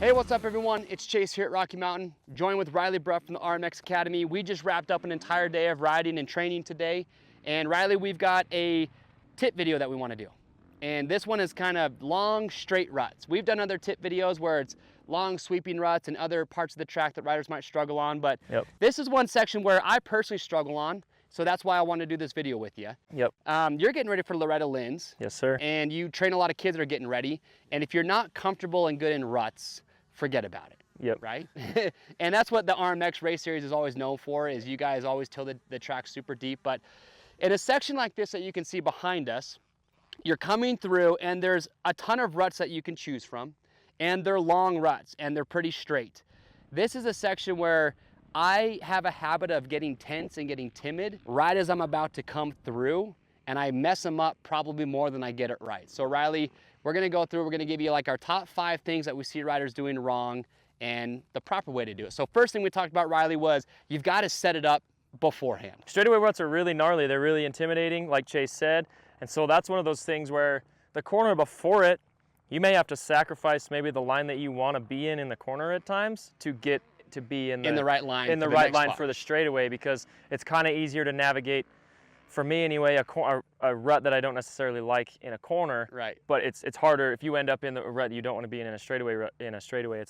Hey, what's up everyone? It's Chase here at Rocky Mountain, joined with Riley Bruff from the RMX Academy. We just wrapped up an entire day of riding and training today. And Riley, we've got a tip video that we want to do. And this one is kind of long, straight ruts. We've done other tip videos where it's long sweeping ruts and other parts of the track that riders might struggle on, but this is one section where I personally struggle on. So that's why I wanted to do this video with you. Yep. You're getting ready for Loretta Lynn's. Yes, sir. And you train a lot of kids that are getting ready. And if you're not comfortable and good in ruts, forget about it. Yep. Right? And that's what the RMX race series is always known for, is you guys always till the track super deep. But in a section like this that you can see behind us, you're coming through and there's a ton of ruts that you can choose from. And they're long ruts and they're pretty straight. This is a section where I have a habit of getting tense and getting timid right as I'm about to come through, and I mess them up probably more than I get it right. So Riley, we're gonna go through, we're gonna give you like our top 5 things that we see riders doing wrong and the proper way to do it. So first thing we talked about, Riley, was you've got to set it up beforehand. Straightaway ruts are really gnarly. They're really intimidating, like Chase said. And so that's one of those things where the corner before it, you may have to sacrifice maybe the line that you want to be in the corner at times to get to be in the right line, for the straightaway, because it's kind of easier to navigate, for me anyway, a rut that I don't necessarily like in a corner. Right. But it's harder if you end up in the rut you don't want to be in a straightaway.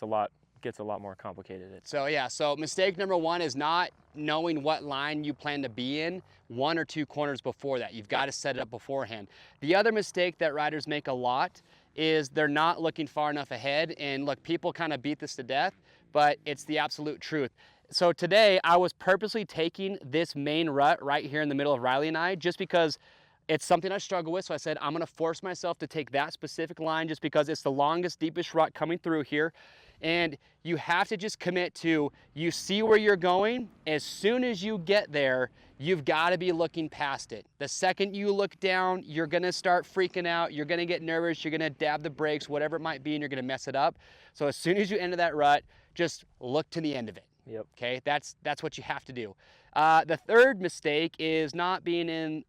Gets a lot more complicated. So yeah, so mistake number 1 is not knowing what line you plan to be in 1 or 2 corners before that. You've got to set it up beforehand. The other mistake that riders make a lot is they're not looking far enough ahead. And look, people kind of beat this to death, but it's the absolute truth. So today I was purposely taking this main rut right here in the middle of Riley and I, just because it's something I struggle with. So I said, I'm gonna force myself to take that specific line just because it's the longest, deepest rut coming through here. And you have to just commit to, you see where you're going. As soon as you get there, you've got to be looking past it. The second you look down, you're going to start freaking out. You're going to get nervous. You're going to dab the brakes, whatever it might be, and you're going to mess it up. So as soon as you enter that rut, just look to the end of it. Yep. Okay, that's what you have to do. The third mistake is not being in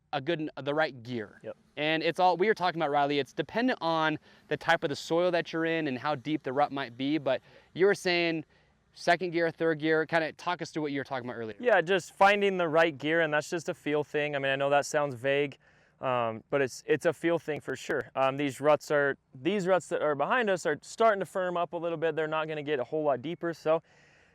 the right gear. Yep. And it's all we were talking about, Riley. It's dependent on the type of the soil that you're in and how deep the rut might be. But you were saying second gear, third gear. Kind of talk us through what you were talking about earlier. Yeah, just finding the right gear, and that's just a feel thing. I mean, I know that sounds vague, but it's a feel thing for sure. These ruts that are behind us are starting to firm up a little bit. They're not going to get a whole lot deeper, so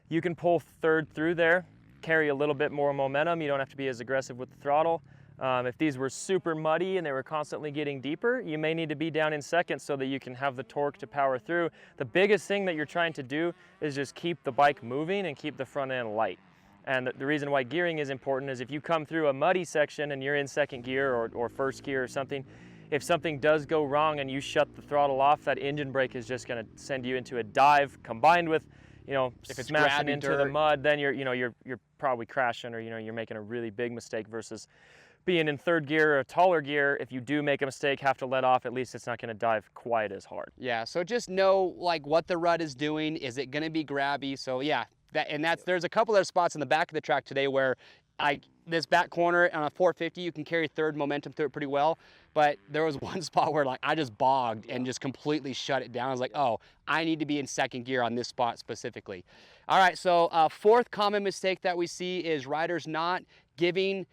you can pull third through there, carry a little bit more momentum. You don't have to be as aggressive with the throttle. If these were super muddy and they were constantly getting deeper, you may need to be down in second so that you can have the torque to power through. The biggest thing that you're trying to do is just keep the bike moving and keep the front end light. And the reason why gearing is important is if you come through a muddy section and you're in second gear or first gear or something, if something does go wrong and you shut the throttle off, that engine brake is just going to send you into a dive, combined with, you know, if it's smashing into the mud, then you're probably crashing, or you're making a really big mistake, versus being in third gear or a taller gear. If you do make a mistake, have to let off, at least it's not going to dive quite as hard. Yeah, so just know like what the rut is doing. Is it going to be grabby? So yeah, there's a couple of spots in the back of the track today where this back corner on a 450, you can carry third momentum through it pretty well. But there was one spot where like I just bogged and just completely shut it down. I was like, oh, I need to be in second gear on this spot specifically. All right, so fourth common mistake that we see is riders not giving.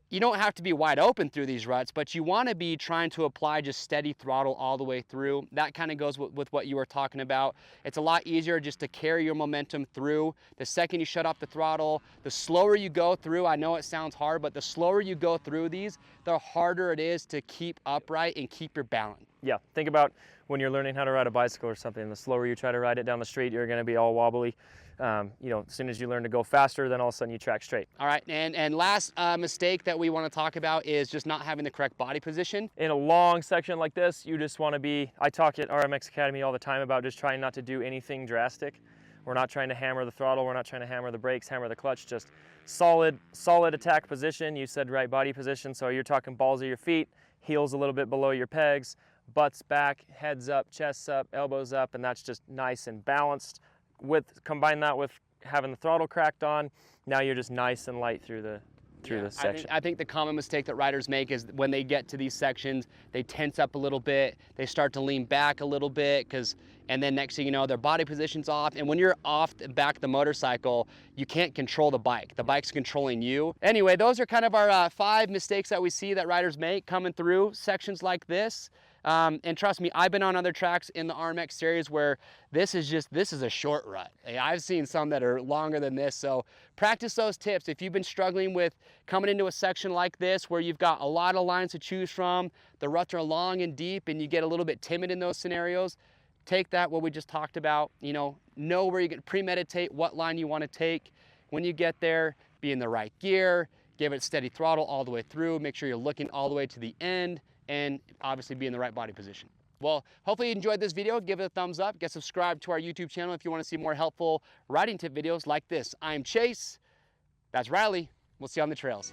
You don't have to be wide open through these ruts, but you want to be trying to apply just steady throttle all the way through. That kind of goes with what you were talking about. It's a lot easier just to carry your momentum through. The second you shut off the throttle, the slower you go through, I know it sounds hard, but the slower you go through these, the harder it is to keep upright and keep your balance. Yeah, think about when you're learning how to ride a bicycle or something. The slower you try to ride it down the street, you're going to be all wobbly. As soon as you learn to go faster, then all of a sudden you track straight. All right, and last mistake that we want to talk about is just not having the correct body position. In a long section like this, you just want to be, I talk at RMX Academy all the time about just trying not to do anything drastic. We're not trying to hammer the throttle, we're not trying to hammer the brakes, hammer the clutch, just solid attack position. You said right body position, so you're talking balls of your feet, heels a little bit below your pegs, butts back, heads up, chests up, elbows up, and that's just nice and balanced. Combine that with having the throttle cracked on, now you're just nice and light through the section. I think the common mistake that riders make is when they get to these sections, they tense up a little bit, they start to lean back a little bit, because and then next thing you know, their body position's off. And when you're off the back of the motorcycle, you can't control the bike. The bike's controlling you. Anyway, those are kind of our 5 mistakes that we see that riders make coming through sections like this. And trust me, I've been on other tracks in the RMX series where this is a short rut. I've seen some that are longer than this, so practice those tips. If you've been struggling with coming into a section like this where you've got a lot of lines to choose from, the ruts are long and deep, and you get a little bit timid in those scenarios, take that, what we just talked about, know where you can premeditate what line you want to take. When you get there, be in the right gear, give it steady throttle all the way through, make sure you're looking all the way to the end, and obviously be in the right body position. Well, hopefully you enjoyed this video. Give it a thumbs up. Get subscribed to our YouTube channel if you want to see more helpful riding tip videos like this. I'm Chase. That's Riley. We'll see you on the trails.